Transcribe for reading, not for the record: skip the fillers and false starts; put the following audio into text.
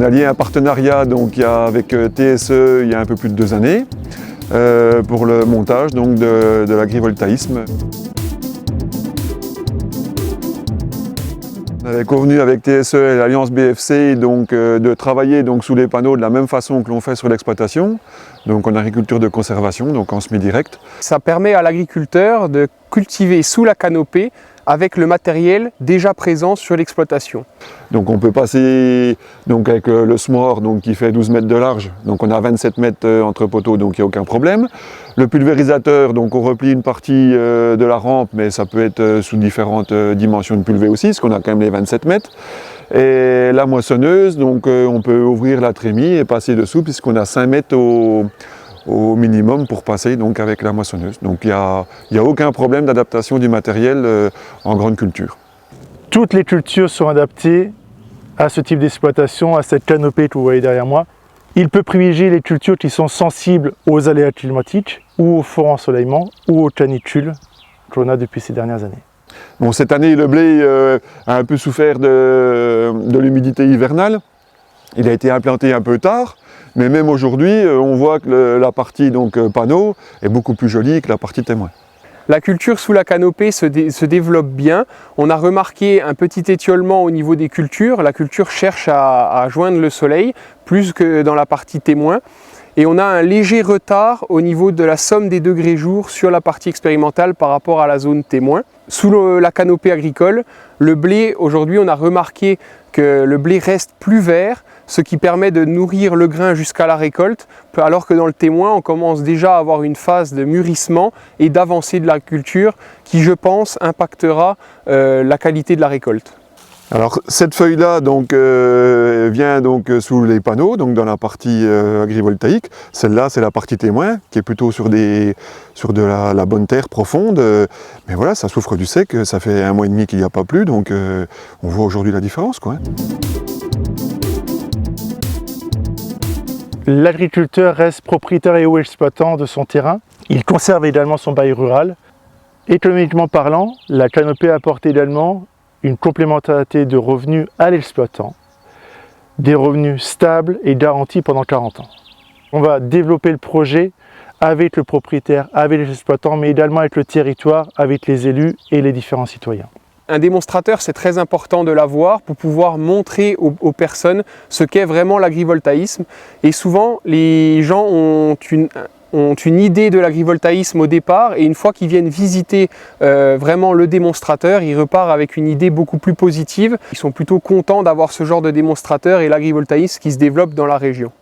on a lié un partenariat donc, avec TSE il y a un peu plus de 2 années pour le montage donc, de l'agrivoltaïsme. On avait convenu avec TSE et l'Alliance BFC donc, de travailler donc, sous les panneaux de la même façon que l'on fait sur l'exploitation, donc en agriculture de conservation, donc en semi-direct. Ça permet à l'agriculteur de cultiver sous la canopée avec le matériel déjà présent sur l'exploitation. Donc on peut passer donc, avec le SMOR donc, qui fait 12 mètres de large, donc on a 27 mètres entre poteaux, donc il n'y a aucun problème. Le pulvérisateur, donc on replie une partie de la rampe, mais ça peut être sous différentes dimensions de pulvé aussi, parce qu'on a quand même les 27 mètres. Et la moissonneuse, donc on peut ouvrir la trémie et passer dessous, puisqu'on a 5 mètres au minimum pour passer donc, avec la moissonneuse. Donc il n'y a aucun problème d'adaptation du matériel en grande culture. Toutes les cultures sont adaptées à ce type d'exploitation, à cette canopée que vous voyez derrière moi. Il peut privilégier les cultures qui sont sensibles aux aléas climatiques ou au fort ensoleillement ou aux canicules qu'on a depuis ces dernières années. Bon, cette année, le blé a un peu souffert de l'humidité hivernale. Il a été implanté un peu tard, mais même aujourd'hui, on voit que la partie donc, panneau est beaucoup plus jolie que la partie témoin. La culture sous la canopée se développe bien. On a remarqué un petit étiolement au niveau des cultures. La culture cherche à joindre le soleil, plus que dans la partie témoin. Et on a un léger retard au niveau de la somme des degrés jour sur la partie expérimentale par rapport à la zone témoin. Sous la canopée agricole, le blé, aujourd'hui on a remarqué que le blé reste plus vert, ce qui permet de nourrir le grain jusqu'à la récolte, alors que dans le témoin, on commence déjà à avoir une phase de mûrissement et d'avancée de la culture qui, je pense, impactera la qualité de la récolte. Alors cette feuille-là donc, vient donc sous les panneaux, donc dans la partie agrivoltaïque. Celle-là, c'est la partie témoin, qui est plutôt sur de la bonne terre profonde. Mais voilà, ça souffre du sec, ça fait 1 mois et demi qu'il n'y a pas plu, donc on voit aujourd'hui la différence, quoi. L'agriculteur reste propriétaire et ou exploitant de son terrain. Il conserve également son bail rural. Économiquement parlant, la canopée apporte également une complémentarité de revenus à l'exploitant, des revenus stables et garantis pendant 40 ans. On va développer le projet avec le propriétaire, avec les exploitants, mais également avec le territoire, avec les élus et les différents citoyens. Un démonstrateur, c'est très important de l'avoir pour pouvoir montrer aux personnes ce qu'est vraiment l'agrivoltaïsme. Et souvent, les gens ont une idée de l'agrivoltaïsme au départ, et une fois qu'ils viennent visiter vraiment le démonstrateur, ils repartent avec une idée beaucoup plus positive. Ils sont plutôt contents d'avoir ce genre de démonstrateur et l'agrivoltaïsme qui se développe dans la région.